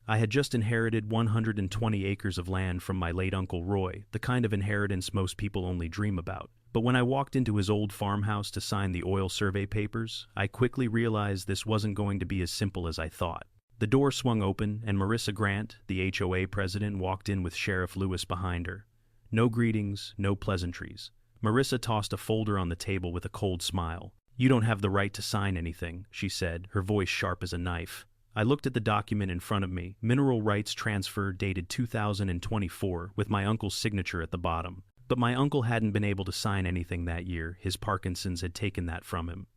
I had just inherited 120 acres of land from my late Uncle Roy, the kind of inheritance most people only dream about. But when I walked into his old farmhouse to sign the oil survey papers, I quickly realized this wasn't going to be as simple as I thought. The door swung open, and Marissa Grant, the HOA president, walked in with Sheriff Lewis behind her. No greetings, no pleasantries. Marissa tossed a folder on the table with a cold smile. "You don't have the right to sign anything," she said, her voice sharp as a knife. I looked at the document in front of me, mineral rights transfer dated 2024, with my uncle's signature at the bottom. But my uncle hadn't been able to sign anything that year. His Parkinson's had taken that from him.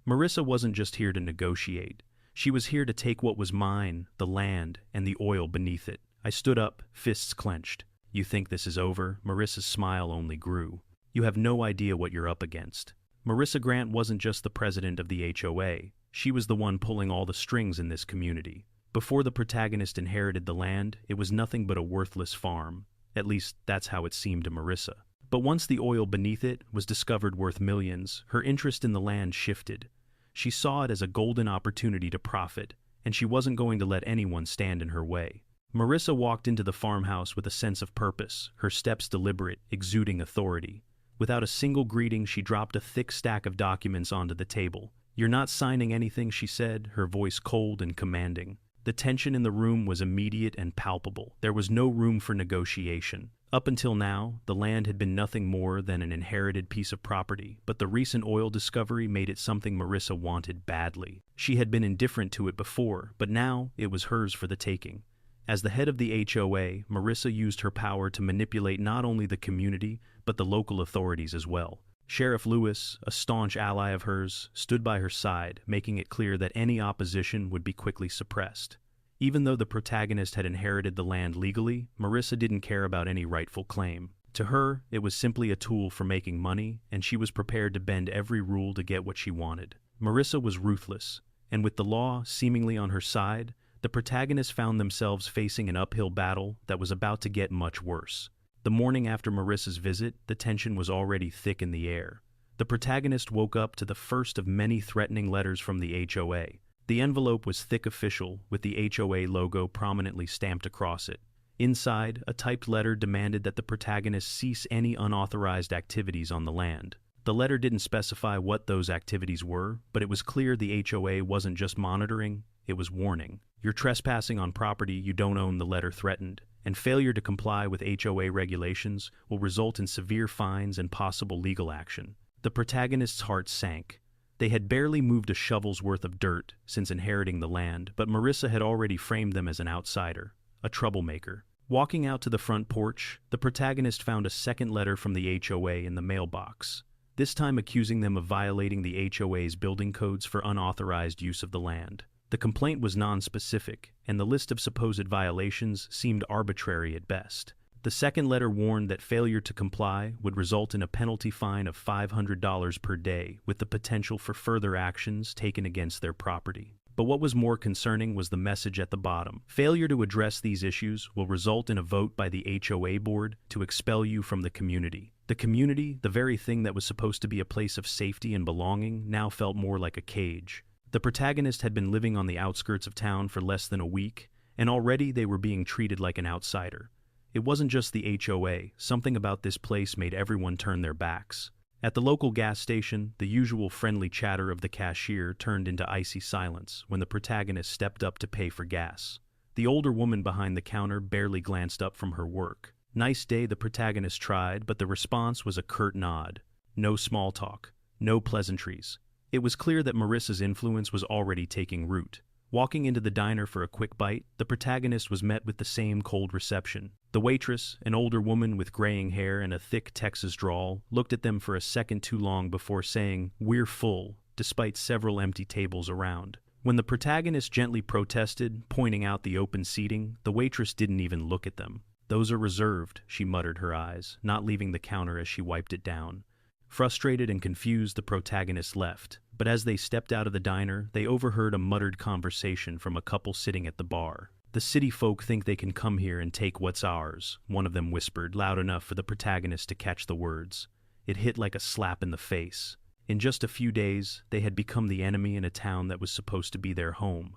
Marissa wasn't just here to negotiate. She was here to take what was mine, the land, and the oil beneath it. I stood up, fists clenched. "You think this is over?" Marissa's smile only grew. "You have no idea what you're up against." Marissa Grant wasn't just the president of the HOA. She was the one pulling all the strings in this community. Before the protagonist inherited the land, it was nothing but a worthless farm. At least, that's how it seemed to Marissa. But once the oil beneath it was discovered worth millions, her interest in the land shifted. She saw it as a golden opportunity to profit, and she wasn't going to let anyone stand in her way. Marissa walked into the farmhouse with a sense of purpose, her steps deliberate, exuding authority. Without a single greeting, she dropped a thick stack of documents onto the table. "You're not signing anything," she said, her voice cold and commanding. The tension in the room was immediate and palpable. There was no room for negotiation. Up until now, the land had been nothing more than an inherited piece of property, but the recent oil discovery made it something Marissa wanted badly. She had been indifferent to it before, but now it was hers for the taking. As the head of the HOA, Marissa used her power to manipulate not only the community, but the local authorities as well. Sheriff Lewis, a staunch ally of hers, stood by her side, making it clear that any opposition would be quickly suppressed. Even though the protagonist had inherited the land legally, Marissa didn't care about any rightful claim. To her, it was simply a tool for making money, and she was prepared to bend every rule to get what she wanted. Marissa was ruthless, and with the law seemingly on her side, the protagonists found themselves facing an uphill battle that was about to get much worse. The morning after Marissa's visit, the tension was already thick in the air. The protagonist woke up to the first of many threatening letters from the HOA. The envelope was thick official, with the HOA logo prominently stamped across it. Inside, a typed letter demanded that the protagonist cease any unauthorized activities on the land. The letter didn't specify what those activities were, but it was clear the HOA wasn't just monitoring, it was warning. "You're trespassing on property you don't own," the letter threatened, "and failure to comply with HOA regulations will result in severe fines and possible legal action." The protagonist's heart sank. They had barely moved a shovel's worth of dirt since inheriting the land, but Marissa had already framed them as an outsider, a troublemaker. Walking out to the front porch, the protagonist found a second letter from the HOA in the mailbox, this time accusing them of violating the HOA's building codes for unauthorized use of the land. The complaint was non-specific, and the list of supposed violations seemed arbitrary at best. The second letter warned that failure to comply would result in a penalty fine of $500 per day, with the potential for further actions taken against their property. But what was more concerning was the message at the bottom. "Failure to address these issues will result in a vote by the HOA board to expel you from the community." The community, the very thing that was supposed to be a place of safety and belonging, now felt more like a cage. The protagonist had been living on the outskirts of town for less than a week, and already they were being treated like an outsider. It wasn't just the HOA, something about this place made everyone turn their backs. At the local gas station, the usual friendly chatter of the cashier turned into icy silence when the protagonist stepped up to pay for gas. The older woman behind the counter barely glanced up from her work. "Nice day," the protagonist tried, but the response was a curt nod. No small talk, no pleasantries. It was clear that Marissa's influence was already taking root. Walking into the diner for a quick bite, the protagonist was met with the same cold reception. The waitress, an older woman with graying hair and a thick Texas drawl, looked at them for a second too long before saying, "We're full," despite several empty tables around. When the protagonist gently protested, pointing out the open seating, the waitress didn't even look at them. "Those are reserved," she muttered, her eyes not leaving the counter as she wiped it down. Frustrated and confused, the protagonist left, but as they stepped out of the diner, they overheard a muttered conversation from a couple sitting at the bar. "The city folk think they can come here and take what's ours," one of them whispered, loud enough for the protagonist to catch the words. It hit like a slap in the face. In just a few days, they had become the enemy in a town that was supposed to be their home.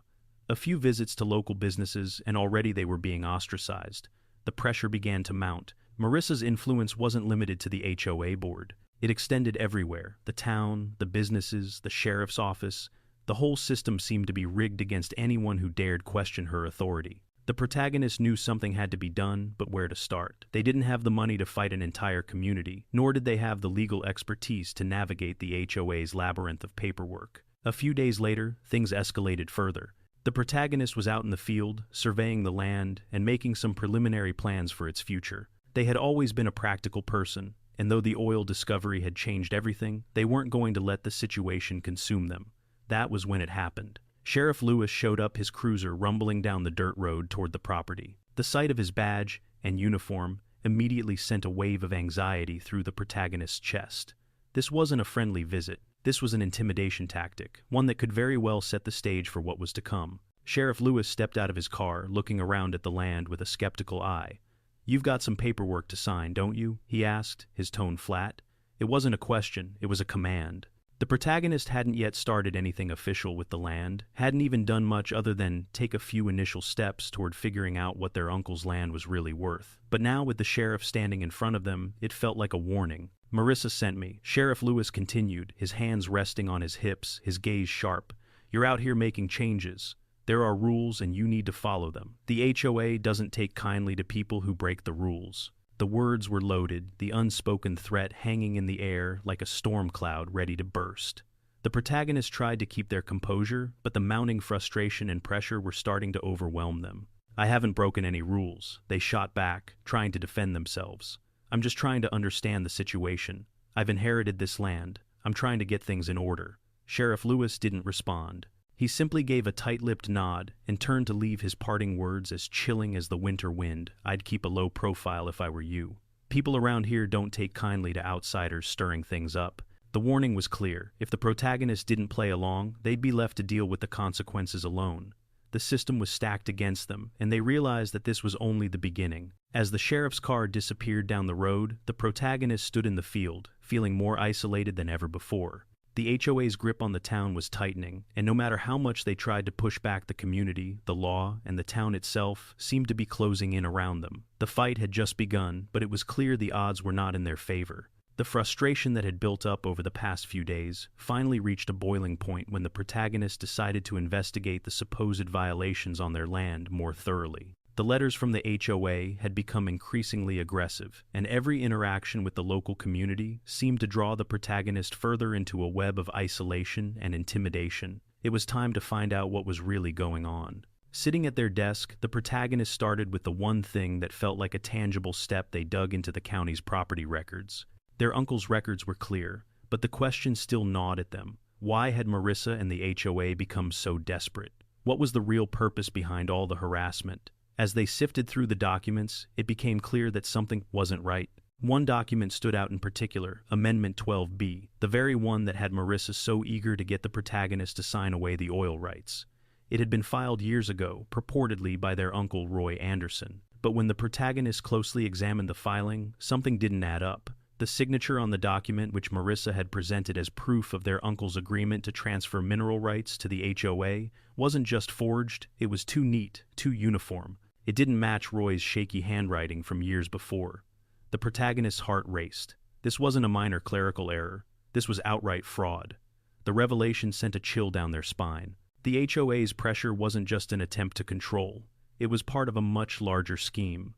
A few visits to local businesses, and already they were being ostracized. The pressure began to mount. Marissa's influence wasn't limited to the HOA board. It extended everywhere: the town, the businesses, the sheriff's office. The whole system seemed to be rigged against anyone who dared question her authority. The protagonist knew something had to be done, but where to start? They didn't have the money to fight an entire community, nor did they have the legal expertise to navigate the HOA's labyrinth of paperwork. A few days later, things escalated further. The protagonist was out in the field, surveying the land, and making some preliminary plans for its future. They had always been a practical person, and though the oil discovery had changed everything, they weren't going to let the situation consume them. That was when it happened. Sheriff Lewis showed up, his cruiser rumbling down the dirt road toward the property. The sight of his badge and uniform immediately sent a wave of anxiety through the protagonist's chest. This wasn't a friendly visit. This was an intimidation tactic, one that could very well set the stage for what was to come. Sheriff Lewis stepped out of his car, looking around at the land with a skeptical eye. "You've got some paperwork to sign, don't you?" he asked, his tone flat. It wasn't a question, it was a command. The protagonist hadn't yet started anything official with the land, hadn't even done much other than take a few initial steps toward figuring out what their uncle's land was really worth. But now, with the sheriff standing in front of them, it felt like a warning. "Marissa sent me," Sheriff Lewis continued, his hands resting on his hips, his gaze sharp. "You're out here making changes. There are rules and you need to follow them. The HOA doesn't take kindly to people who break the rules." The words were loaded, the unspoken threat hanging in the air like a storm cloud ready to burst. The protagonists tried to keep their composure, but the mounting frustration and pressure were starting to overwhelm them. "I haven't broken any rules," they shot back, trying to defend themselves. "I'm just trying to understand the situation. I've inherited this land. I'm trying to get things in order." Sheriff Lewis didn't respond. He simply gave a tight-lipped nod and turned to leave, his parting words as chilling as the winter wind. "I'd keep a low profile if I were you. People around here don't take kindly to outsiders stirring things up." The warning was clear. If the protagonist didn't play along, they'd be left to deal with the consequences alone. The system was stacked against them, and they realized that this was only the beginning. As the sheriff's car disappeared down the road, the protagonist stood in the field, feeling more isolated than ever before. The HOA's grip on the town was tightening, and no matter how much they tried to push back, the community, the law, and the town itself seemed to be closing in around them. The fight had just begun, but it was clear the odds were not in their favor. The frustration that had built up over the past few days finally reached a boiling point when the protagonist decided to investigate the supposed violations on their land more thoroughly. The letters from the HOA had become increasingly aggressive, and every interaction with the local community seemed to draw the protagonist further into a web of isolation and intimidation. It was time to find out what was really going on. Sitting at their desk, the protagonist started with the one thing that felt like a tangible step. They dug into the county's property records. Their uncle's records were clear, but the question still gnawed at them. Why had Marissa and the HOA become so desperate? What was the real purpose behind all the harassment? As they sifted through the documents, it became clear that something wasn't right. One document stood out in particular, Amendment 12B, the very one that had Marissa so eager to get the protagonist to sign away the oil rights. It had been filed years ago, purportedly by their uncle Roy Anderson. But when the protagonist closely examined the filing, something didn't add up. The signature on the document, which Marissa had presented as proof of their uncle's agreement to transfer mineral rights to the HOA, wasn't just forged, it was too neat, too uniform. It didn't match Roy's shaky handwriting from years before. The protagonist's heart raced. This wasn't a minor clerical error. This was outright fraud. The revelation sent a chill down their spine. The HOA's pressure wasn't just an attempt to control. It was part of a much larger scheme.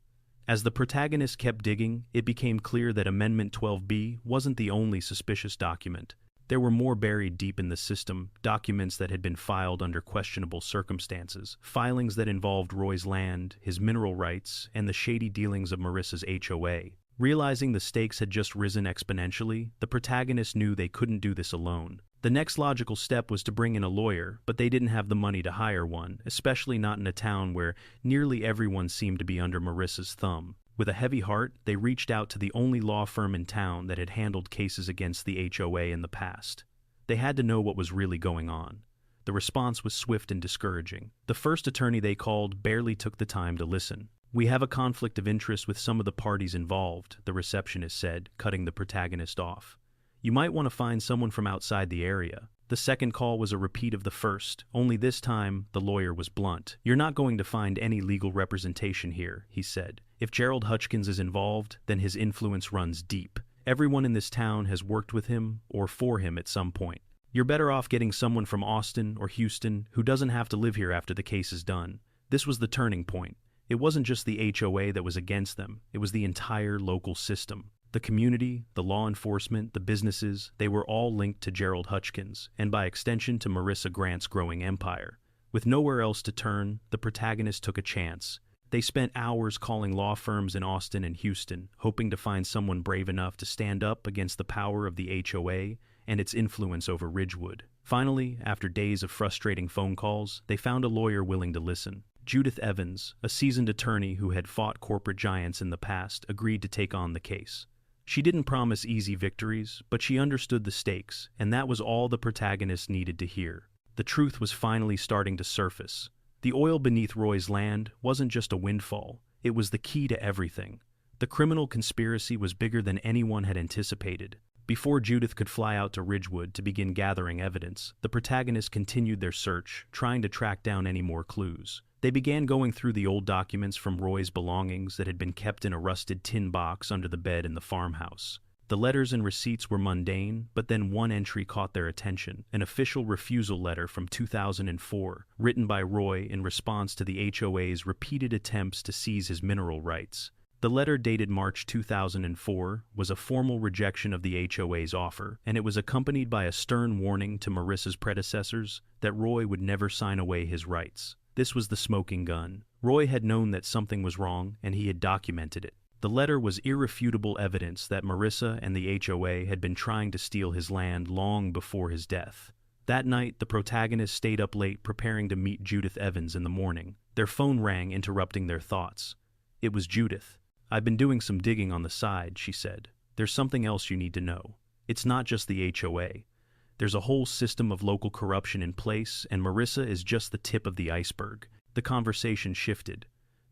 As the protagonist kept digging, it became clear that Amendment 12B wasn't the only suspicious document. There were more buried deep in the system, documents that had been filed under questionable circumstances, filings that involved Roy's land, his mineral rights, and the shady dealings of Marissa's HOA. Realizing the stakes had just risen exponentially, the protagonist knew they couldn't do this alone. The next logical step was to bring in a lawyer, but they didn't have the money to hire one, especially not in a town where nearly everyone seemed to be under Marissa's thumb. With a heavy heart, they reached out to the only law firm in town that had handled cases against the HOA in the past. They had to know what was really going on. The response was swift and discouraging. The first attorney they called barely took the time to listen. "We have a conflict of interest with some of the parties involved," the receptionist said, cutting the protagonist off. "You might want to find someone from outside the area." The second call was a repeat of the first, only this time the lawyer was blunt. "You're not going to find any legal representation here," he said. "If Gerald Hutchkins is involved, then his influence runs deep. Everyone in this town has worked with him or for him at some point. You're better off getting someone from Austin or Houston who doesn't have to live here after the case is done." This was the turning point. It wasn't just the HOA that was against them, it was the entire local system. The community, the law enforcement, the businesses, they were all linked to Gerald Hutchkins, and by extension to Marissa Grant's growing empire. With nowhere else to turn, the protagonists took a chance. They spent hours calling law firms in Austin and Houston, hoping to find someone brave enough to stand up against the power of the HOA and its influence over Ridgewood. Finally, after days of frustrating phone calls, they found a lawyer willing to listen. Judith Evans, a seasoned attorney who had fought corporate giants in the past, agreed to take on the case. She didn't promise easy victories, but she understood the stakes, and that was all the protagonists needed to hear. The truth was finally starting to surface. The oil beneath Roy's land wasn't just a windfall, it was the key to everything. The criminal conspiracy was bigger than anyone had anticipated. Before Judith could fly out to Ridgewood to begin gathering evidence, the protagonists continued their search, trying to track down any more clues. They began going through the old documents from Roy's belongings that had been kept in a rusted tin box under the bed in the farmhouse. The letters and receipts were mundane, but then one entry caught their attention, an official refusal letter from 2004, written by Roy in response to the HOA's repeated attempts to seize his mineral rights. The letter, dated March 2004, was a formal rejection of the HOA's offer, and it was accompanied by a stern warning to Marissa's predecessors that Roy would never sign away his rights. This was the smoking gun. Roy had known that something was wrong, and he had documented it. The letter was irrefutable evidence that Marissa and the HOA had been trying to steal his land long before his death. That night, the protagonists stayed up late preparing to meet Judith Evans in the morning. Their phone rang, interrupting their thoughts. It was Judith. "I've been doing some digging on the side," she said. "There's something else you need to know. It's not just the HOA. There's a whole system of local corruption in place, and Marissa is just the tip of the iceberg." The conversation shifted.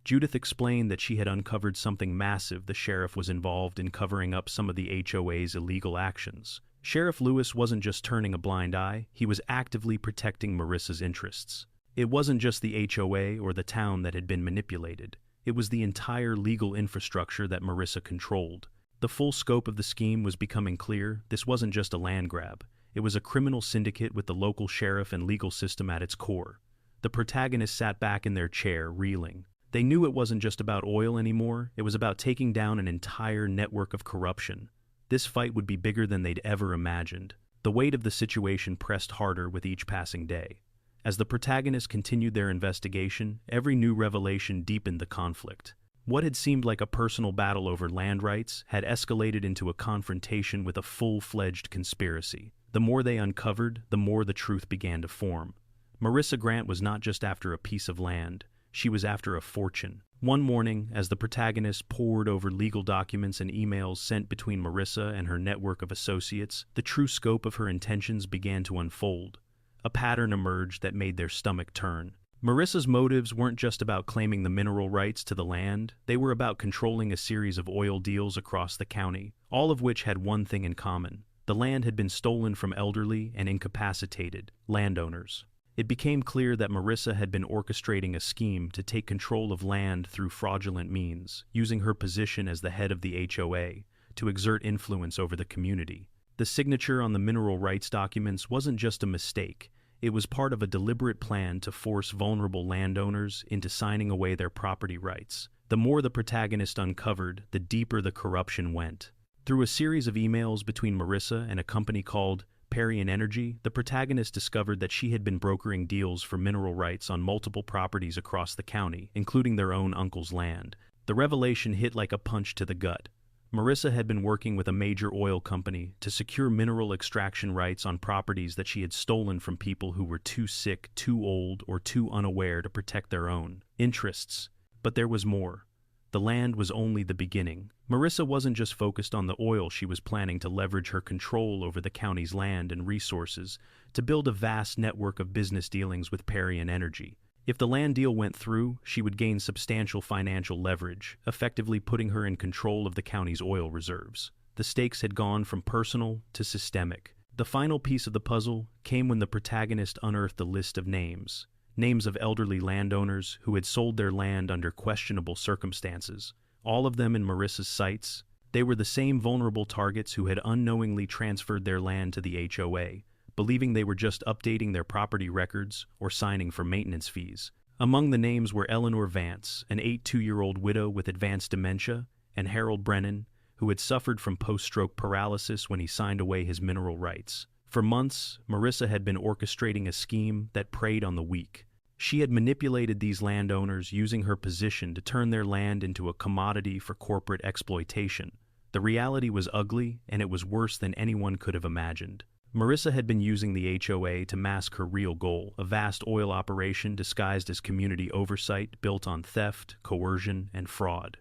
Judith explained that she had uncovered something massive. The sheriff was involved in covering up some of the HOA's illegal actions. Sheriff Lewis wasn't just turning a blind eye, he was actively protecting Marissa's interests. It wasn't just the HOA or the town that had been manipulated. It was the entire legal infrastructure that Marissa controlled. The full scope of the scheme was becoming clear. This wasn't just a land grab. It was a criminal syndicate with the local sheriff and legal system at its core. The protagonists sat back in their chair, reeling. They knew it wasn't just about oil anymore, it was about taking down an entire network of corruption. This fight would be bigger than they'd ever imagined. The weight of the situation pressed harder with each passing day. As the protagonists continued their investigation, every new revelation deepened the conflict. What had seemed like a personal battle over land rights had escalated into a confrontation with a full-fledged conspiracy. The more they uncovered, the more the truth began to form. Marissa Grant was not just after a piece of land, she was after a fortune. One morning, as the protagonist pored over legal documents and emails sent between Marissa and her network of associates, the true scope of her intentions began to unfold. A pattern emerged that made their stomach turn. Marissa's motives weren't just about claiming the mineral rights to the land, they were about controlling a series of oil deals across the county, all of which had one thing in common. The land had been stolen from elderly and incapacitated landowners. It became clear that Marissa had been orchestrating a scheme to take control of land through fraudulent means, using her position as the head of the HOA to exert influence over the community. The signature on the mineral rights documents wasn't just a mistake, it was part of a deliberate plan to force vulnerable landowners into signing away their property rights. The more the protagonist uncovered, the deeper the corruption went. Through a series of emails between Marissa and a company called Parian Energy, the protagonist discovered that she had been brokering deals for mineral rights on multiple properties across the county, including their own uncle's land. The revelation hit like a punch to the gut. Marissa had been working with a major oil company to secure mineral extraction rights on properties that she had stolen from people who were too sick, too old, or too unaware to protect their own interests. But there was more. The land was only the beginning. Marissa wasn't just focused on the oil, she was planning to leverage her control over the county's land and resources to build a vast network of business dealings with Parian Energy. If the land deal went through, she would gain substantial financial leverage, effectively putting her in control of the county's oil reserves. The stakes had gone from personal to systemic. The final piece of the puzzle came when the protagonist unearthed a list of names. Names of elderly landowners who had sold their land under questionable circumstances, all of them in Marissa's sights. They were the same vulnerable targets who had unknowingly transferred their land to the HOA, believing they were just updating their property records or signing for maintenance fees. Among the names were Eleanor Vance, an 82-year-old widow with advanced dementia, and Harold Brennan, who had suffered from post-stroke paralysis when he signed away his mineral rights. For months, Marissa had been orchestrating a scheme that preyed on the weak. She had manipulated these landowners using her position to turn their land into a commodity for corporate exploitation. The reality was ugly, and it was worse than anyone could have imagined. Marissa had been using the HOA to mask her real goal, a vast oil operation disguised as community oversight built on theft, coercion, and fraud.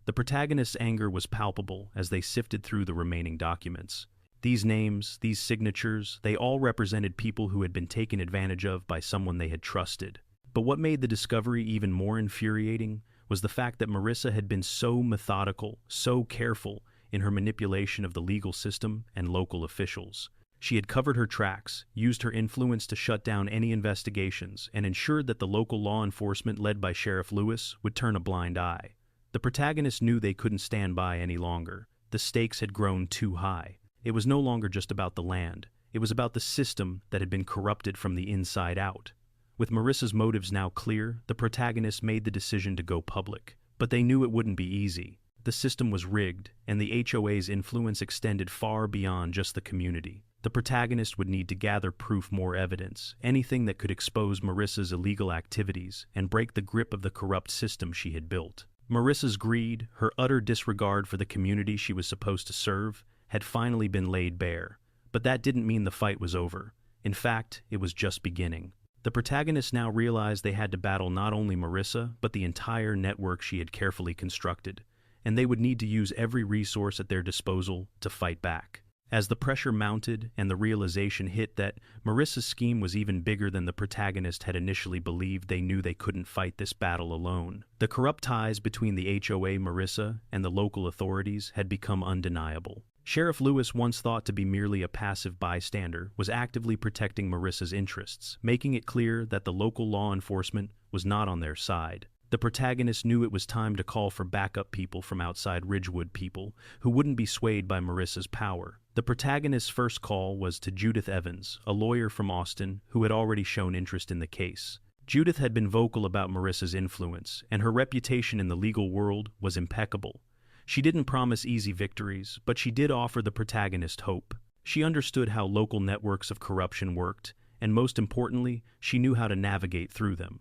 The protagonist's anger was palpable as they sifted through the remaining documents. These names, these signatures, they all represented people who had been taken advantage of by someone they had trusted. But what made the discovery even more infuriating was the fact that Marissa had been so methodical, so careful in her manipulation of the legal system and local officials. She had covered her tracks, used her influence to shut down any investigations, and ensured that the local law enforcement led by Sheriff Lewis would turn a blind eye. The protagonists knew they couldn't stand by any longer. The stakes had grown too high. It was no longer just about the land. It was about the system that had been corrupted from the inside out. With Marissa's motives now clear, the protagonists made the decision to go public. But they knew it wouldn't be easy. The system was rigged, and the HOA's influence extended far beyond just the community. The protagonist would need to gather proof, more evidence, anything that could expose Marissa's illegal activities and break the grip of the corrupt system she had built. Marissa's greed, her utter disregard for the community she was supposed to serve, had finally been laid bare. But that didn't mean the fight was over. In fact, it was just beginning. The protagonists now realized they had to battle not only Marissa, but the entire network she had carefully constructed, and they would need to use every resource at their disposal to fight back. As the pressure mounted and the realization hit that Marissa's scheme was even bigger than the protagonist had initially believed, they knew they couldn't fight this battle alone. The corrupt ties between the HOA, Marissa, and the local authorities had become undeniable. Sheriff Lewis, once thought to be merely a passive bystander, was actively protecting Marissa's interests, making it clear that the local law enforcement was not on their side. The protagonist knew it was time to call for backup people from outside Ridgewood, people who wouldn't be swayed by Marissa's power. The protagonist's first call was to Judith Evans, a lawyer from Austin who had already shown interest in the case. Judith had been vocal about Marissa's influence, and her reputation in the legal world was impeccable. She didn't promise easy victories, but she did offer the protagonist hope. She understood how local networks of corruption worked, and most importantly, she knew how to navigate through them.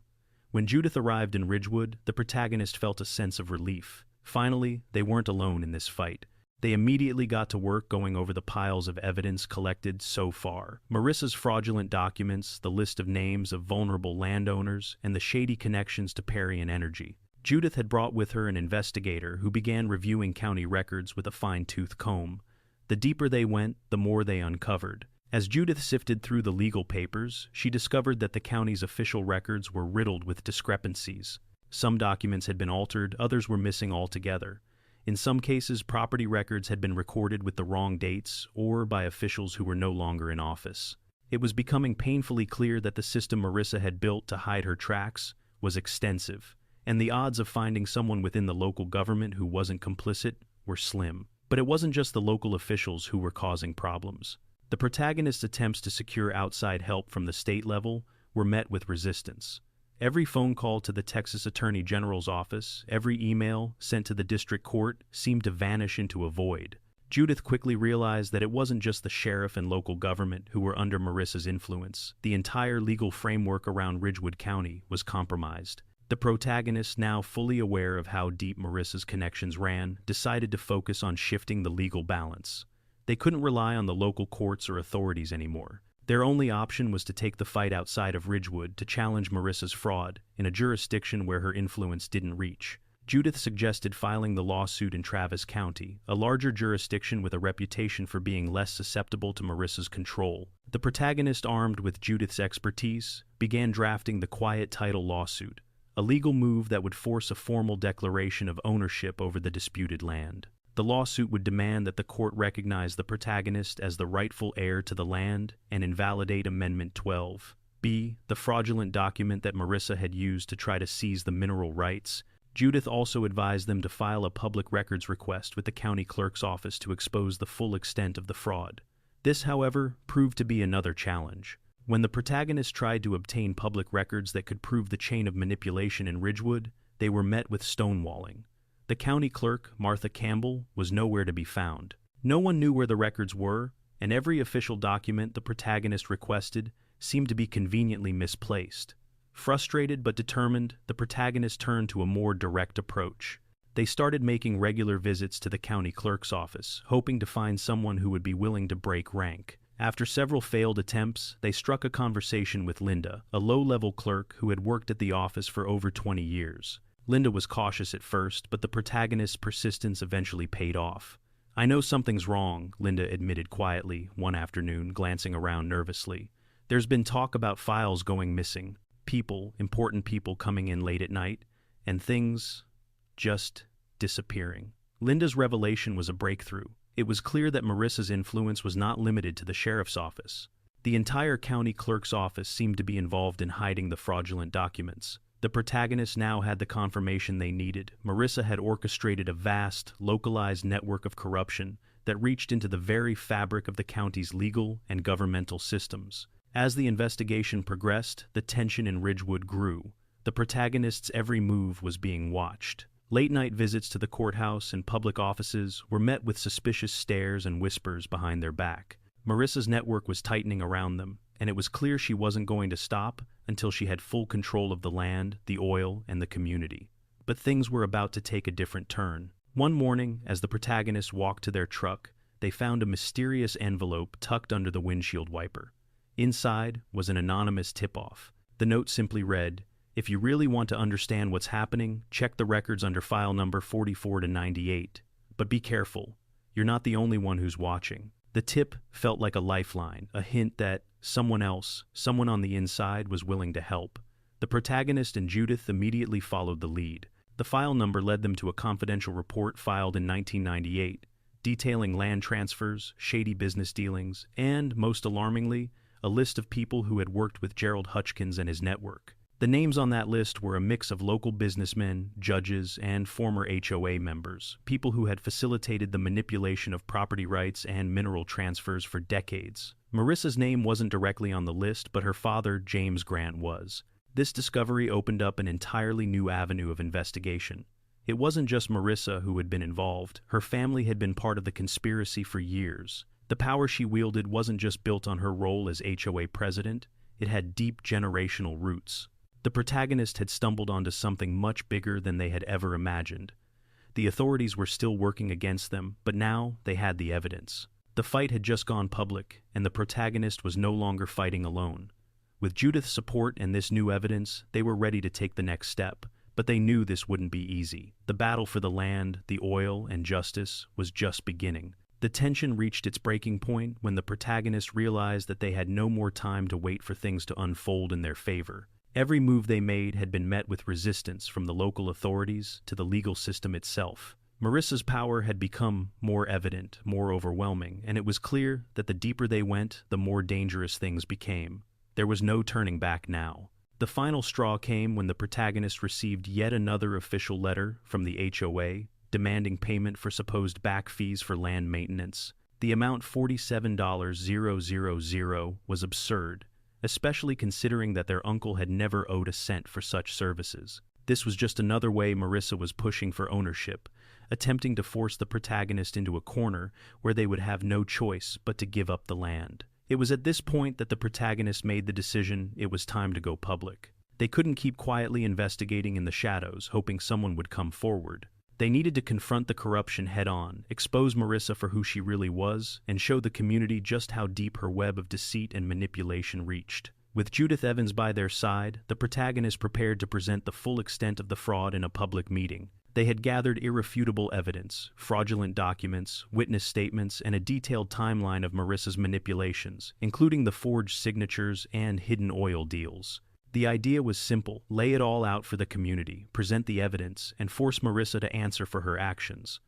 When Judith arrived in Ridgewood, the protagonist felt a sense of relief. Finally, they weren't alone in this fight. They immediately got to work going over the piles of evidence collected so far. Marissa's fraudulent documents, the list of names of vulnerable landowners, and the shady connections to Perry and Energy. Judith had brought with her an investigator who began reviewing county records with a fine-tooth comb. The deeper they went, the more they uncovered. As Judith sifted through the legal papers, she discovered that the county's official records were riddled with discrepancies. Some documents had been altered, others were missing altogether. In some cases, property records had been recorded with the wrong dates or by officials who were no longer in office. It was becoming painfully clear that the system Marissa had built to hide her tracks was extensive, and the odds of finding someone within the local government who wasn't complicit were slim. But it wasn't just the local officials who were causing problems. The protagonist's attempts to secure outside help from the state level were met with resistance. Every phone call to the Texas Attorney General's office, every email sent to the district court seemed to vanish into a void. Judith quickly realized that it wasn't just the sheriff and local government who were under Marissa's influence. The entire legal framework around Ridgewood County was compromised. The protagonist, now fully aware of how deep Marissa's connections ran, decided to focus on shifting the legal balance. They couldn't rely on the local courts or authorities anymore. Their only option was to take the fight outside of Ridgewood to challenge Marissa's fraud in a jurisdiction where her influence didn't reach. Judith suggested filing the lawsuit in Travis County, a larger jurisdiction with a reputation for being less susceptible to Marissa's control. The protagonist, armed with Judith's expertise, began drafting the quiet title lawsuit, a legal move that would force a formal declaration of ownership over the disputed land. The lawsuit would demand that the court recognize the protagonist as the rightful heir to the land and invalidate Amendment 12b, the fraudulent document that Marissa had used to try to seize the mineral rights. Judith also advised them to file a public records request with the county clerk's office to expose the full extent of the fraud. This, however, proved to be another challenge. When the protagonist tried to obtain public records that could prove the chain of manipulation in Ridgewood, they were met with stonewalling. The county clerk, Martha Campbell, was nowhere to be found. No one knew where the records were, and every official document the protagonist requested seemed to be conveniently misplaced. Frustrated but determined, the protagonist turned to a more direct approach. They started making regular visits to the county clerk's office, hoping to find someone who would be willing to break rank. After several failed attempts, they struck a conversation with Linda, a low-level clerk who had worked at the office for over 20 years. Linda was cautious at first, but the protagonist's persistence eventually paid off. "I know something's wrong," Linda admitted quietly one afternoon, glancing around nervously. "There's been talk about files going missing, important people coming in late at night, and things just disappearing." Linda's revelation was a breakthrough. It was clear that Marissa's influence was not limited to the sheriff's office. The entire county clerk's office seemed to be involved in hiding the fraudulent documents. The protagonists now had the confirmation they needed. Marissa had orchestrated a vast, localized network of corruption that reached into the very fabric of the county's legal and governmental systems. As the investigation progressed, the tension in Ridgewood grew. The protagonist's every move was being watched. Late-night visits to the courthouse and public offices were met with suspicious stares and whispers behind their back. Marissa's network was tightening around them, and it was clear she wasn't going to stop until she had full control of the land, the oil, and the community. But things were about to take a different turn. One morning, as the protagonists walked to their truck, they found a mysterious envelope tucked under the windshield wiper. Inside was an anonymous tip-off. The note simply read, "If you really want to understand what's happening, check the records under file number 44 to 98. But be careful, you're not the only one who's watching." The tip felt like a lifeline, a hint that someone on the inside, was willing to help. The protagonist and Judith immediately followed the lead. The file number led them to a confidential report filed in 1998, detailing land transfers, shady business dealings, and, most alarmingly, a list of people who had worked with Gerald Hutchkins and his network. The names on that list were a mix of local businessmen, judges, and former HOA members, people who had facilitated the manipulation of property rights and mineral transfers for decades. Marissa's name wasn't directly on the list, but her father, James Grant, was. This discovery opened up an entirely new avenue of investigation. It wasn't just Marissa who had been involved. Her family had been part of the conspiracy for years. The power she wielded wasn't just built on her role as HOA president, it had deep generational roots. The protagonist had stumbled onto something much bigger than they had ever imagined. The authorities were still working against them, but now they had the evidence. The fight had just gone public, and the protagonist was no longer fighting alone. With Judith's support and this new evidence, they were ready to take the next step, but they knew this wouldn't be easy. The battle for the land, the oil, and justice was just beginning. The tension reached its breaking point when the protagonists realized that they had no more time to wait for things to unfold in their favor. Every move they made had been met with resistance from the local authorities to the legal system itself. Marissa's power had become more evident, more overwhelming, and it was clear that the deeper they went, the more dangerous things became. There was no turning back now. The final straw came when the protagonist received yet another official letter from the HOA, demanding payment for supposed back fees for land maintenance. The amount $47,000 was absurd, especially considering that their uncle had never owed a cent for such services. This was just another way Marissa was pushing for ownership, attempting to force the protagonist into a corner where they would have no choice but to give up the land. It was at this point that the protagonist made the decision it was time to go public. They couldn't keep quietly investigating in the shadows, hoping someone would come forward. They needed to confront the corruption head-on, expose Marissa for who she really was, and show the community just how deep her web of deceit and manipulation reached. With Judith Evans by their side, the protagonist prepared to present the full extent of the fraud in a public meeting. They had gathered irrefutable evidence, fraudulent documents, witness statements, and a detailed timeline of Marissa's manipulations, including the forged signatures and hidden oil deals. The idea was simple: lay it all out for the community, present the evidence, and force Marissa to answer for her actions.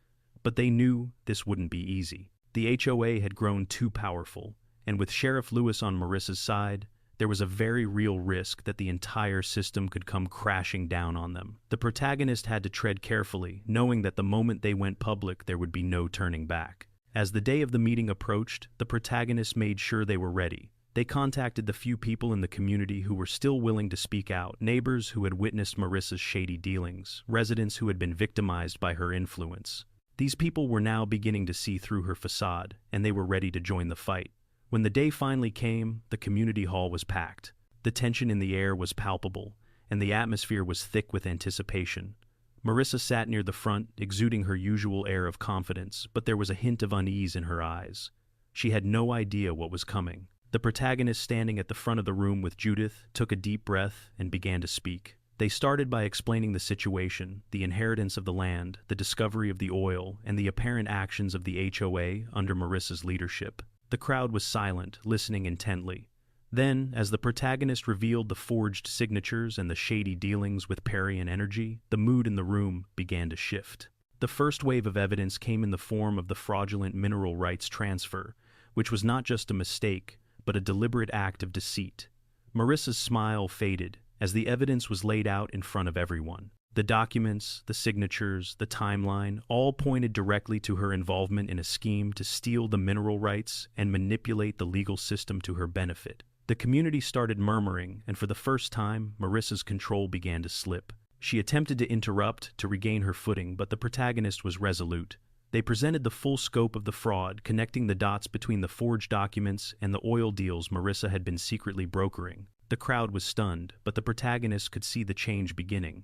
But they knew this wouldn't be easy. The HOA had grown too powerful, and with Sheriff Lewis on Marissa's side, there was a very real risk that the entire system could come crashing down on them. The protagonist had to tread carefully, knowing that the moment they went public, there would be no turning back. As the day of the meeting approached, the protagonist made sure they were ready. They contacted the few people in the community who were still willing to speak out, neighbors who had witnessed Marissa's shady dealings, residents who had been victimized by her influence. These people were now beginning to see through her facade, and they were ready to join the fight. When the day finally came, the community hall was packed. The tension in the air was palpable, and the atmosphere was thick with anticipation. Marissa sat near the front, exuding her usual air of confidence, but there was a hint of unease in her eyes. She had no idea what was coming. The protagonist, standing at the front of the room with Judith, took a deep breath and began to speak. They started by explaining the situation, the inheritance of the land, the discovery of the oil, and the apparent actions of the HOA under Marissa's leadership. The crowd was silent, listening intently. Then, as the protagonist revealed the forged signatures and the shady dealings with Parian energy, the mood in the room began to shift. The first wave of evidence came in the form of the fraudulent mineral rights transfer, which was not just a mistake, but a deliberate act of deceit. Marissa's smile faded as the evidence was laid out in front of everyone. The documents, the signatures, the timeline, all pointed directly to her involvement in a scheme to steal the mineral rights and manipulate the legal system to her benefit. The community started murmuring, and for the first time, Marissa's control began to slip. She attempted to interrupt, to regain her footing, but the protagonist was resolute. They presented the full scope of the fraud, connecting the dots between the forged documents and the oil deals Marissa had been secretly brokering. The crowd was stunned, but the protagonist could see the change beginning.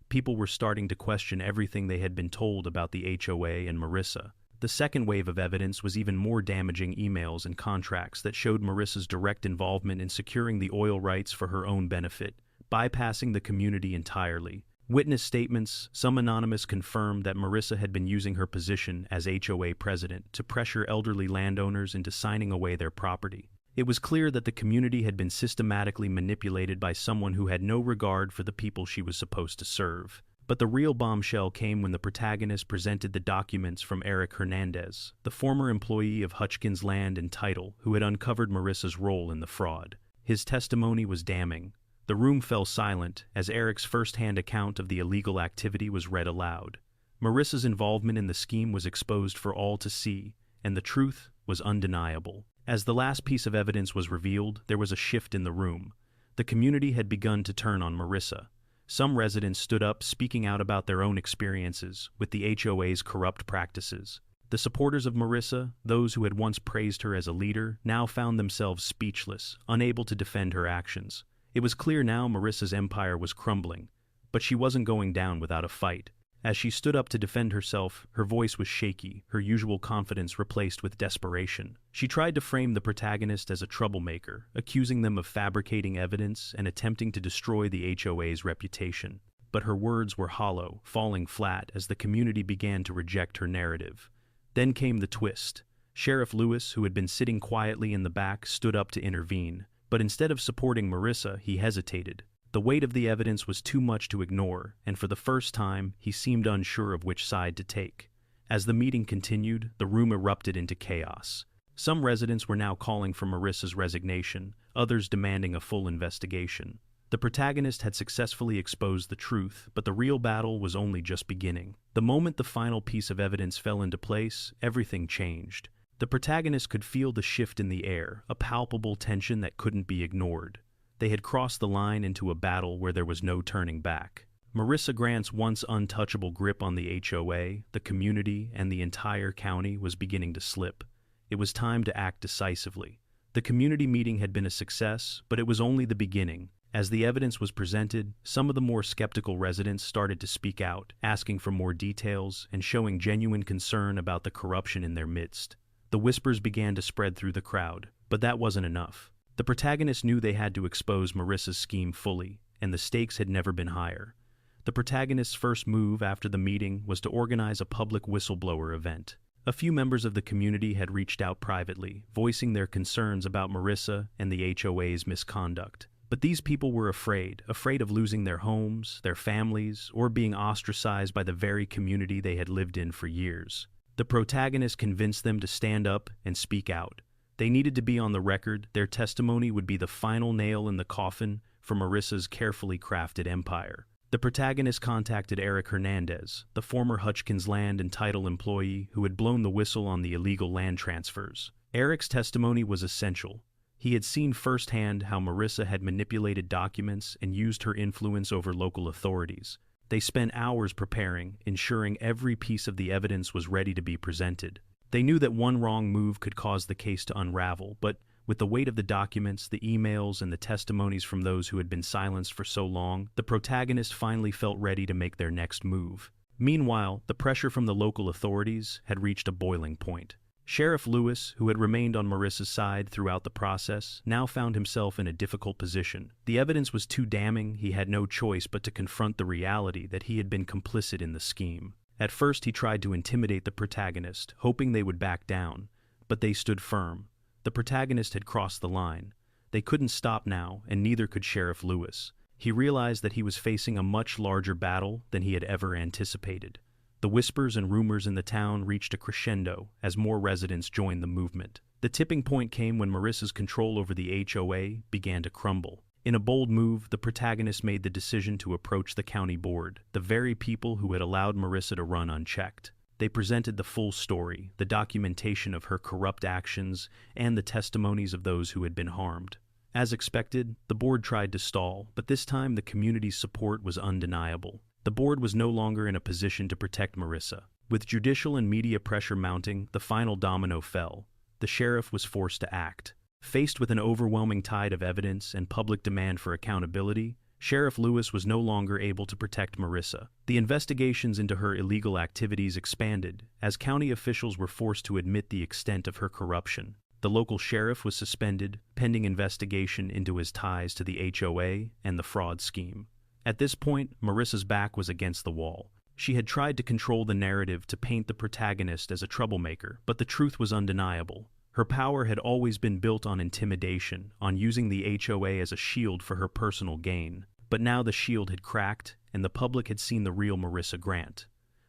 People were starting to question everything they had been told about the HOA and Marissa. The second wave of evidence was even more damaging: emails and contracts that showed Marissa's direct involvement in securing the oil rights for her own benefit, bypassing the community entirely. Witness statements, some anonymous, confirmed that Marissa had been using her position as HOA president to pressure elderly landowners into signing away their property. It was clear that the community had been systematically manipulated by someone who had no regard for the people she was supposed to serve. But the real bombshell came when the protagonist presented the documents from Eric Hernandez, the former employee of Hutchkins Land and Title, who had uncovered Marissa's role in the fraud. His testimony was damning. The room fell silent as Eric's first-hand account of the illegal activity was read aloud. Marissa's involvement in the scheme was exposed for all to see, and the truth was undeniable. As the last piece of evidence was revealed, there was a shift in the room. The community had begun to turn on Marissa. Some residents stood up, speaking out about their own experiences with the HOA's corrupt practices. The supporters of Marissa, those who had once praised her as a leader, now found themselves speechless, unable to defend her actions. It was clear now Marissa's empire was crumbling, but she wasn't going down without a fight. As she stood up to defend herself, her voice was shaky, her usual confidence replaced with desperation. She tried to frame the protagonist as a troublemaker, accusing them of fabricating evidence and attempting to destroy the HOA's reputation. But her words were hollow, falling flat as the community began to reject her narrative. Then came the twist. Sheriff Lewis, who had been sitting quietly in the back, stood up to intervene. But instead of supporting Marissa, he hesitated. The weight of the evidence was too much to ignore, and for the first time, he seemed unsure of which side to take. As the meeting continued, the room erupted into chaos. Some residents were now calling for Marissa's resignation, others demanding a full investigation. The protagonist had successfully exposed the truth, but the real battle was only just beginning. The moment the final piece of evidence fell into place, everything changed. The protagonist could feel the shift in the air, a palpable tension that couldn't be ignored. They had crossed the line into a battle where there was no turning back. Marissa Grant's once untouchable grip on the HOA, the community, and the entire county was beginning to slip. It was time to act decisively. The community meeting had been a success, but it was only the beginning. As the evidence was presented, some of the more skeptical residents started to speak out, asking for more details and showing genuine concern about the corruption in their midst. The whispers began to spread through the crowd, but that wasn't enough. The protagonist knew they had to expose Marissa's scheme fully, and the stakes had never been higher. The protagonist's first move after the meeting was to organize a public whistleblower event. A few members of the community had reached out privately, voicing their concerns about Marissa and the HOA's misconduct. But these people were afraid of losing their homes, their families, or being ostracized by the very community they had lived in for years. The protagonist convinced them to stand up and speak out. They needed to be on the record. Their testimony would be the final nail in the coffin for Marissa's carefully crafted empire. The protagonist contacted Eric Hernandez, the former Hutchkins Land and Title employee who had blown the whistle on the illegal land transfers. Eric's testimony was essential. He had seen firsthand how Marissa had manipulated documents and used her influence over local authorities. They spent hours preparing, ensuring every piece of the evidence was ready to be presented. They knew that one wrong move could cause the case to unravel, but with the weight of the documents, the emails, and the testimonies from those who had been silenced for so long, the protagonist finally felt ready to make their next move. Meanwhile, the pressure from the local authorities had reached a boiling point. Sheriff Lewis, who had remained on Marissa's side throughout the process, now found himself in a difficult position. The evidence was too damning. He had no choice but to confront the reality that he had been complicit in the scheme. At first, he tried to intimidate the protagonist, hoping they would back down, but they stood firm. The protagonist had crossed the line. They couldn't stop now, and neither could Sheriff Lewis. He realized that he was facing a much larger battle than he had ever anticipated. The whispers and rumors in the town reached a crescendo as more residents joined the movement. The tipping point came when Marissa's control over the HOA began to crumble. In a bold move, the protagonist made the decision to approach the county board, the very people who had allowed Marissa to run unchecked. They presented the full story, the documentation of her corrupt actions, and the testimonies of those who had been harmed. As expected, the board tried to stall, but this time the community's support was undeniable. The board was no longer in a position to protect Marissa. With judicial and media pressure mounting, the final domino fell. The sheriff was forced to act. Faced with an overwhelming tide of evidence and public demand for accountability, Sheriff Lewis was no longer able to protect Marissa. The investigations into her illegal activities expanded, as county officials were forced to admit the extent of her corruption. The local sheriff was suspended, pending investigation into his ties to the HOA and the fraud scheme. At this point, Marissa's back was against the wall. She had tried to control the narrative to paint the protagonist as a troublemaker, but the truth was undeniable. Her power had always been built on intimidation, on using the HOA as a shield for her personal gain. But now the shield had cracked, and the public had seen the real Marissa Grant.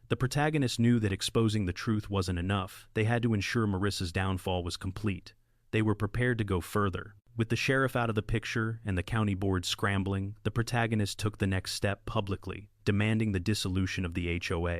The protagonist knew that exposing the truth wasn't enough. They had to ensure Marissa's downfall was complete. They were prepared to go further. With the sheriff out of the picture and the county board scrambling, the protagonist took the next step publicly, demanding the dissolution of the HOA.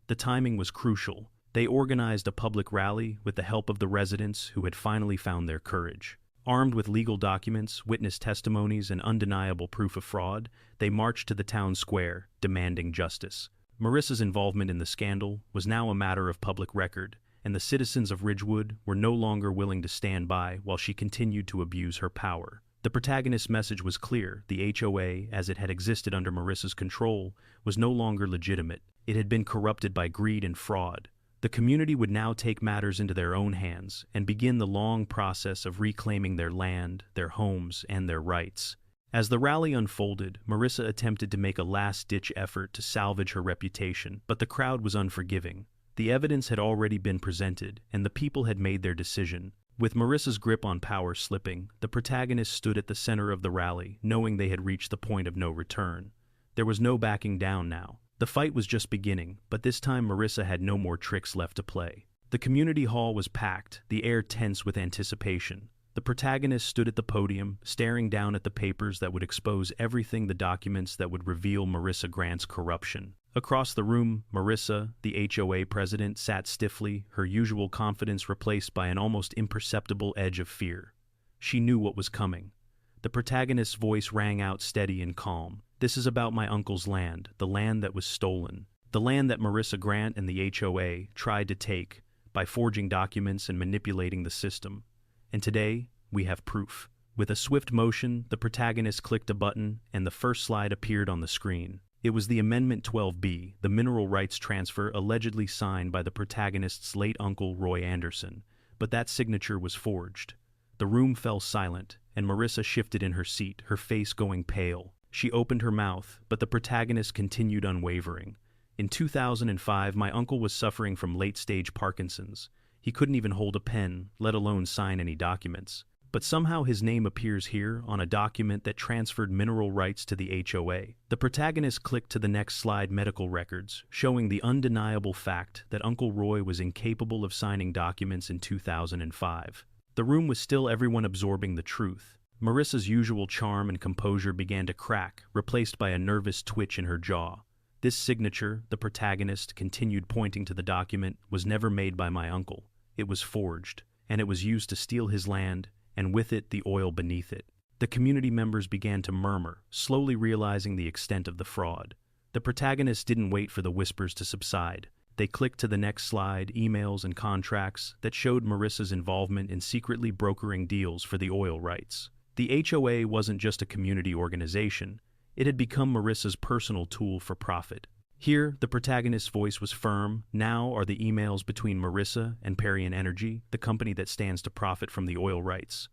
The timing was crucial. They organized a public rally with the help of the residents who had finally found their courage. Armed with legal documents, witness testimonies, and undeniable proof of fraud, they marched to the town square, demanding justice. Marissa's involvement in the scandal was now a matter of public record, and the citizens of Ridgewood were no longer willing to stand by while she continued to abuse her power. The protagonist's message was clear. The HOA, as it had existed under Marissa's control, was no longer legitimate. It had been corrupted by greed and fraud. The community would now take matters into their own hands and begin the long process of reclaiming their land, their homes, and their rights. As the rally unfolded, Marissa attempted to make a last-ditch effort to salvage her reputation, but the crowd was unforgiving. The evidence had already been presented, and the people had made their decision. With Marissa's grip on power slipping, the protagonist stood at the center of the rally, knowing they had reached the point of no return. There was no backing down now. The fight was just beginning, but this time Marissa had no more tricks left to play. The community hall was packed, the air tense with anticipation. The protagonist stood at the podium, staring down at the papers that would expose everything, the documents that would reveal Marissa Grant's corruption. Across the room, Marissa, the HOA president, sat stiffly, her usual confidence replaced by an almost imperceptible edge of fear. She knew what was coming. The protagonist's voice rang out steady and calm. "This is about my uncle's land, the land that was stolen. The land that Marissa Grant and the HOA tried to take by forging documents and manipulating the system. And today, we have proof." With a swift motion, the protagonist clicked a button, and the first slide appeared on the screen. It was the Amendment 12B, the mineral rights transfer allegedly signed by the protagonist's late uncle Roy Anderson, but that signature was forged. The room fell silent, and Marissa shifted in her seat, her face going pale. She opened her mouth, but the protagonist continued unwavering. "In 2005, my uncle was suffering from late-stage Parkinson's. He couldn't even hold a pen, let alone sign any documents. But somehow his name appears here on a document that transferred mineral rights to the HOA. The protagonist clicked to the next slide, medical records, showing the undeniable fact that Uncle Roy was incapable of signing documents in 2005. The room was still, everyone absorbing the truth. Marissa's usual charm and composure began to crack, replaced by a nervous twitch in her jaw. This signature, the protagonist continued pointing to the document, was never made by my uncle. It was forged, and it was used to steal his land, and with it the oil beneath it. The community members began to murmur, slowly realizing the extent of the fraud. The protagonist didn't wait for the whispers to subside. They clicked to the next slide, emails and contracts that showed Marissa's involvement in secretly brokering deals for the oil rights. The HOA wasn't just a community organization. It had become Marissa's personal tool for profit. Here, the protagonist's voice was firm. Now are the emails between Marissa and Perian Energy, the company that stands to profit from the oil rights.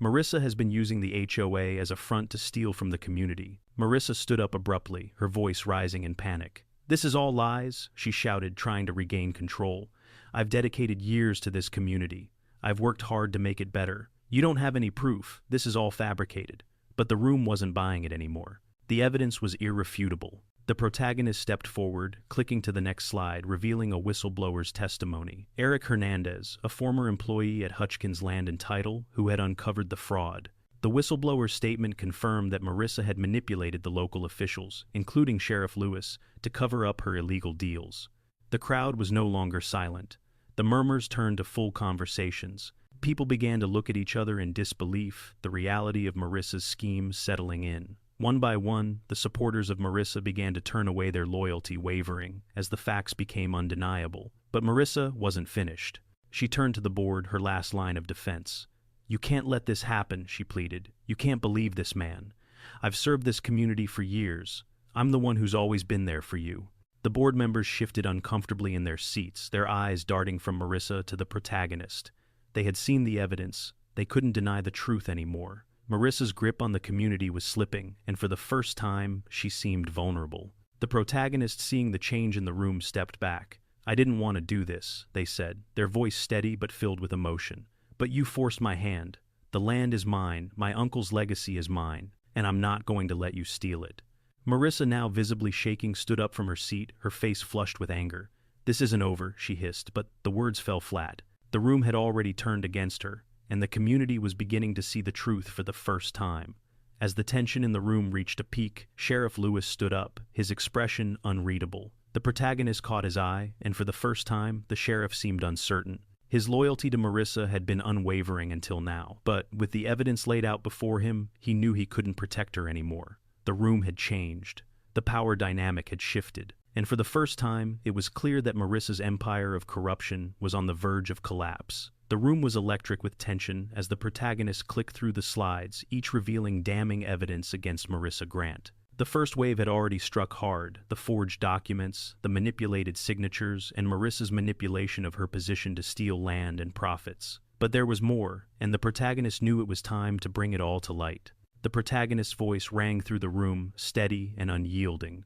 Marissa has been using the HOA as a front to steal from the community. Marissa stood up abruptly, her voice rising in panic. "This is all lies," she shouted, trying to regain control. "I've dedicated years to this community. I've worked hard to make it better. You don't have any proof. This is all fabricated." But the room wasn't buying it anymore. The evidence was irrefutable. The protagonist stepped forward, clicking to the next slide, revealing a whistleblower's testimony. Eric Hernandez, a former employee at Hutchkins Land and Title, who had uncovered the fraud. The whistleblower's statement confirmed that Marissa had manipulated the local officials, including Sheriff Lewis, to cover up her illegal deals. The crowd was no longer silent. The murmurs turned to full conversations. People began to look at each other in disbelief, the reality of Marissa's schemes settling in. One by one, the supporters of Marissa began to turn away, their loyalty wavering, as the facts became undeniable. But Marissa wasn't finished. She turned to the board, her last line of defense. "You can't let this happen," she pleaded. "You can't believe this man. I've served this community for years. I'm the one who's always been there for you." The board members shifted uncomfortably in their seats, their eyes darting from Marissa to the protagonist. They had seen the evidence. They couldn't deny the truth anymore. Marissa's grip on the community was slipping, and for the first time, she seemed vulnerable. The protagonist, seeing the change in the room, stepped back. "I didn't want to do this," they said, their voice steady but filled with emotion. "But you forced my hand. The land is mine, my uncle's legacy is mine, and I'm not going to let you steal it." Marissa, now visibly shaking, stood up from her seat, her face flushed with anger. "This isn't over," she hissed, but the words fell flat. The room had already turned against her, and the community was beginning to see the truth for the first time. As the tension in the room reached a peak, Sheriff Lewis stood up, his expression unreadable. The protagonist caught his eye, and for the first time, the sheriff seemed uncertain. His loyalty to Marissa had been unwavering until now, but with the evidence laid out before him, he knew he couldn't protect her anymore. The room had changed. The power dynamic had shifted. And for the first time, it was clear that Marissa's empire of corruption was on the verge of collapse. The room was electric with tension as the protagonist clicked through the slides, each revealing damning evidence against Marissa Grant. The first wave had already struck hard: the forged documents, the manipulated signatures, and Marissa's manipulation of her position to steal land and profits. But there was more, and the protagonist knew it was time to bring it all to light. The protagonist's voice rang through the room, steady and unyielding.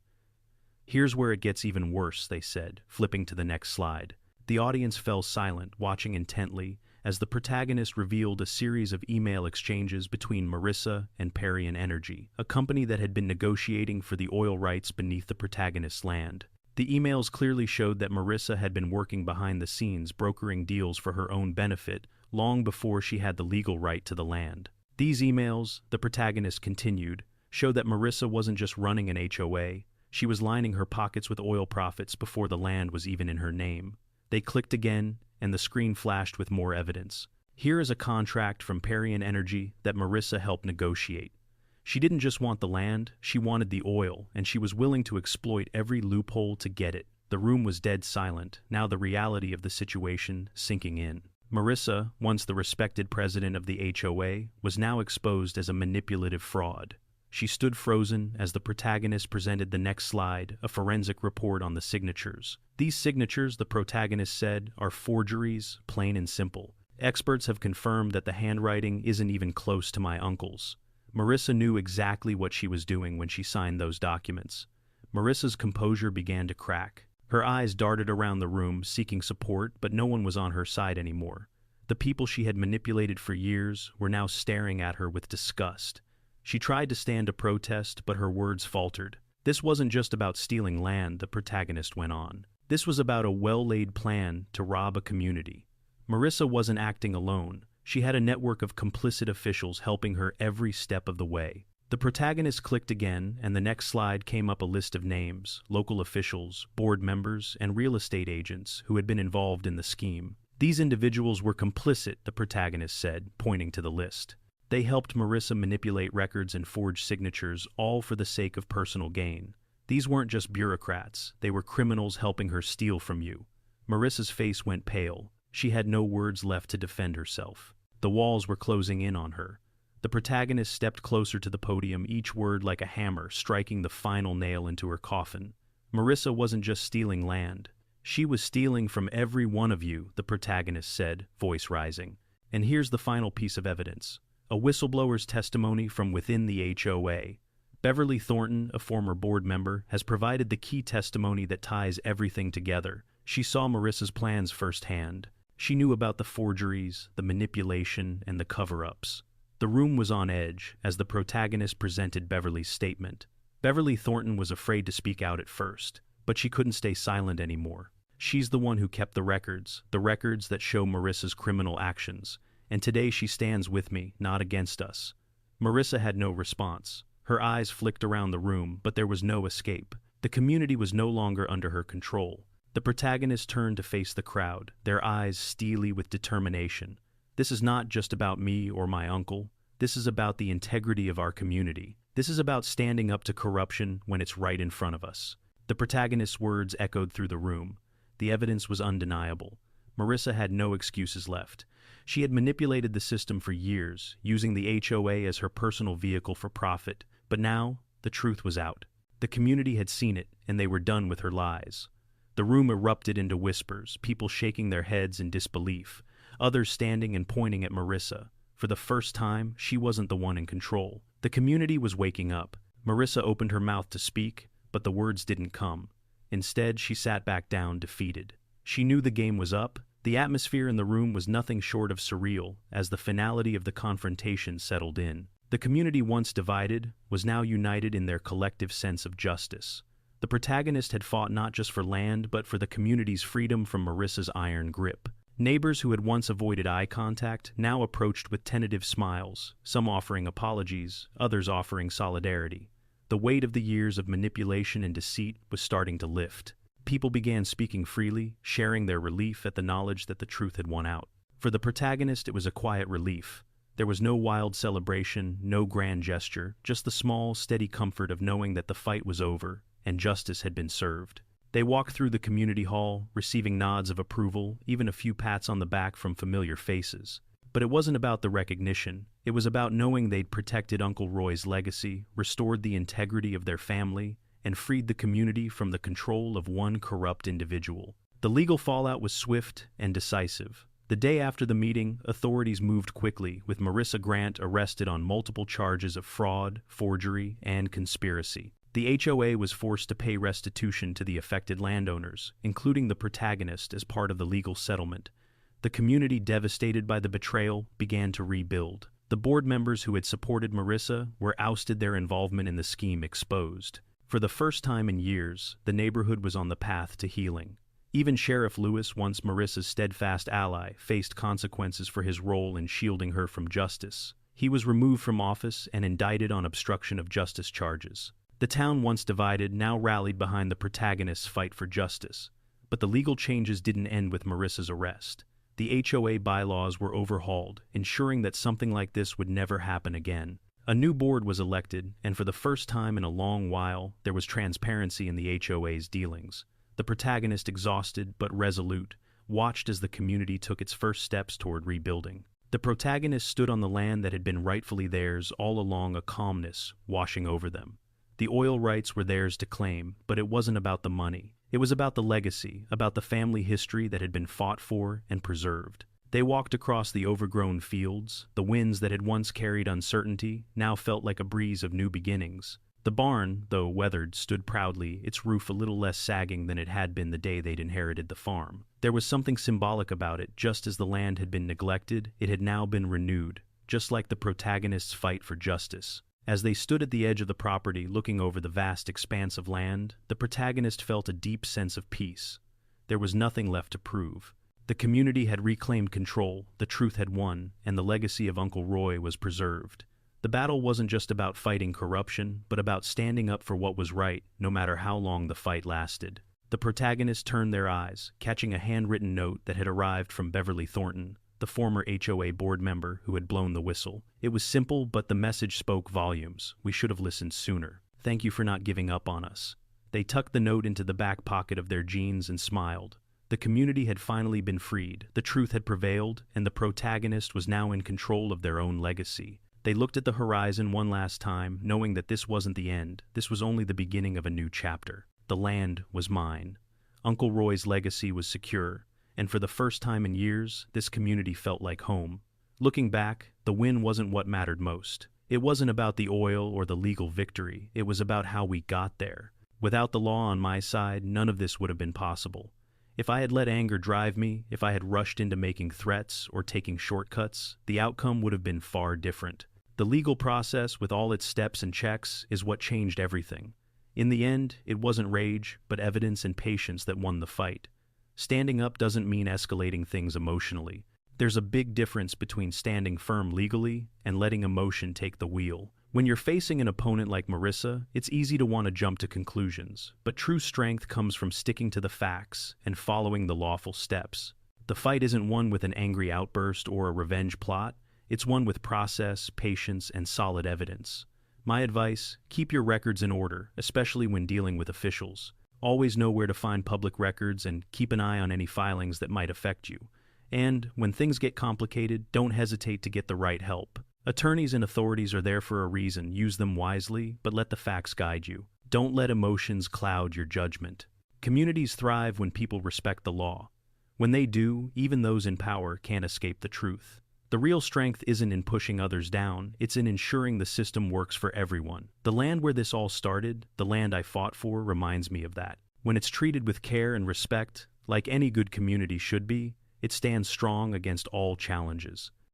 "Here's where it gets even worse," they said, flipping to the next slide. The audience fell silent, watching intently, as the protagonist revealed a series of email exchanges between Marissa and Perian Energy, a company that had been negotiating for the oil rights beneath the protagonist's land. The emails clearly showed that Marissa had been working behind the scenes, brokering deals for her own benefit, long before she had the legal right to the land. These emails, the protagonist continued, showed that Marissa wasn't just running an HOA, she was lining her pockets with oil profits before the land was even in her name. They clicked again, and the screen flashed with more evidence. Here is a contract from Perian Energy that Marissa helped negotiate. She didn't just want the land, she wanted the oil, and she was willing to exploit every loophole to get it. The room was dead silent, now the reality of the situation sinking in. Marissa, once the respected president of the HOA, was now exposed as a manipulative fraud. She stood frozen as the protagonist presented the next slide, a forensic report on the signatures. "These signatures," the protagonist said, "are forgeries, plain and simple. Experts have confirmed that the handwriting isn't even close to my uncle's." Marissa knew exactly what she was doing when she signed those documents. Marissa's composure began to crack. Her eyes darted around the room, seeking support, but no one was on her side anymore. The people she had manipulated for years were now staring at her with disgust. She tried to stand a protest, but her words faltered. This wasn't just about stealing land, the protagonist went on. This was about a well-laid plan to rob a community. Marissa wasn't acting alone. She had a network of complicit officials helping her every step of the way. The protagonist clicked again, and the next slide came up a list of names, local officials, board members, and real estate agents who had been involved in the scheme. These individuals were complicit, the protagonist said, pointing to the list. They helped Marissa manipulate records and forge signatures, all for the sake of personal gain. These weren't just bureaucrats, they were criminals helping her steal from you. Marissa's face went pale. She had no words left to defend herself. The walls were closing in on her. The protagonist stepped closer to the podium, each word like a hammer, striking the final nail into her coffin. Marissa wasn't just stealing land. She was stealing from every one of you, the protagonist said, voice rising. And here's the final piece of evidence. A whistleblower's testimony from within the HOA. Beverly Thornton, a former board member, has provided the key testimony that ties everything together. She saw Marissa's plans firsthand. She knew about the forgeries, the manipulation, and the cover-ups. The room was on edge as the protagonist presented Beverly's statement. Beverly Thornton was afraid to speak out at first, but she couldn't stay silent anymore. She's the one who kept the records that show Marissa's criminal actions, and today she stands with me, not against us. Marissa had no response. Her eyes flicked around the room, but there was no escape. The community was no longer under her control. The protagonist turned to face the crowd, their eyes steely with determination. This is not just about me or my uncle. This is about the integrity of our community. This is about standing up to corruption when it's right in front of us. The protagonist's words echoed through the room. The evidence was undeniable. Marissa had no excuses left. She had manipulated the system for years, using the HOA as her personal vehicle for profit. But now, the truth was out. The community had seen it, and they were done with her lies. The room erupted into whispers, people shaking their heads in disbelief, others standing and pointing at Marissa. For the first time, she wasn't the one in control. The community was waking up. Marissa opened her mouth to speak, but the words didn't come. Instead, she sat back down, defeated. She knew the game was up. The atmosphere in the room was nothing short of surreal as the finality of the confrontation settled in. The community, once divided, was now united in their collective sense of justice. The protagonist had fought not just for land, but for the community's freedom from Marissa's iron grip. Neighbors who had once avoided eye contact now approached with tentative smiles, some offering apologies, others offering solidarity. The weight of the years of manipulation and deceit was starting to lift. People began speaking freely, sharing their relief at the knowledge that the truth had won out. For the protagonist, it was a quiet relief. There was no wild celebration, no grand gesture, just the small, steady comfort of knowing that the fight was over and justice had been served. They walked through the community hall, receiving nods of approval, even a few pats on the back from familiar faces. But it wasn't about the recognition. It was about knowing they'd protected Uncle Roy's legacy, restored the integrity of their family, and freed the community from the control of one corrupt individual. The legal fallout was swift and decisive. The day after the meeting, authorities moved quickly, with Marissa Grant arrested on multiple charges of fraud, forgery, and conspiracy. The HOA was forced to pay restitution to the affected landowners, including the protagonist, as part of the legal settlement. The community, devastated by the betrayal, began to rebuild. The board members who had supported Marissa were ousted, their involvement in the scheme exposed. For the first time in years, the neighborhood was on the path to healing. Even Sheriff Lewis, once Marissa's steadfast ally, faced consequences for his role in shielding her from justice. He was removed from office and indicted on obstruction of justice charges. The town, once divided, now rallied behind the protagonist's fight for justice. But the legal changes didn't end with Marissa's arrest. The HOA bylaws were overhauled, ensuring that something like this would never happen again. A new board was elected, and for the first time in a long while, there was transparency in the HOA's dealings. The protagonist, exhausted but resolute, watched as the community took its first steps toward rebuilding. The protagonist stood on the land that had been rightfully theirs all along, a calmness washing over them. The oil rights were theirs to claim, but it wasn't about the money. It was about the legacy, about the family history that had been fought for and preserved. They walked across the overgrown fields. The winds that had once carried uncertainty now felt like a breeze of new beginnings. The barn, though weathered, stood proudly, its roof a little less sagging than it had been the day they'd inherited the farm. There was something symbolic about it. Just as the land had been neglected, it had now been renewed, just like the protagonist's fight for justice. As they stood at the edge of the property, looking over the vast expanse of land, the protagonist felt a deep sense of peace. There was nothing left to prove. The community had reclaimed control, the truth had won, and the legacy of Uncle Roy was preserved. The battle wasn't just about fighting corruption, but about standing up for what was right, no matter how long the fight lasted. The protagonists turned their eyes, catching a handwritten note that had arrived from Beverly Thornton, the former HOA board member who had blown the whistle. It was simple, but the message spoke volumes. We should have listened sooner. Thank you for not giving up on us. They tucked the note into the back pocket of their jeans and smiled. The community had finally been freed, the truth had prevailed, and the protagonist was now in control of their own legacy. They looked at the horizon one last time, knowing that this wasn't the end. This was only the beginning of a new chapter. The land was mine. Uncle Roy's legacy was secure, and for the first time in years, this community felt like home. Looking back, the win wasn't what mattered most. It wasn't about the oil or the legal victory. It was about how we got there. Without the law on my side, none of this would have been possible. If I had let anger drive me, if I had rushed into making threats or taking shortcuts, the outcome would have been far different. The legal process, with all its steps and checks, is what changed everything. In the end, it wasn't rage, but evidence and patience that won the fight. Standing up doesn't mean escalating things emotionally. There's a big difference between standing firm legally and letting emotion take the wheel. When you're facing an opponent like Marissa, it's easy to want to jump to conclusions, but true strength comes from sticking to the facts and following the lawful steps. The fight isn't won with an angry outburst or a revenge plot. It's one with process, patience, and solid evidence. My advice, keep your records in order, especially when dealing with officials. Always know where to find public records and keep an eye on any filings that might affect you. And, when things get complicated, don't hesitate to get the right help. Attorneys and authorities are there for a reason. Use them wisely, but let the facts guide you. Don't let emotions cloud your judgment. Communities thrive when people respect the law. When they do, even those in power can't escape the truth. The real strength isn't in pushing others down, it's in ensuring the system works for everyone. The land where this all started, the land I fought for, reminds me of that. When it's treated with care and respect, like any good community should be, it stands strong against all challenges.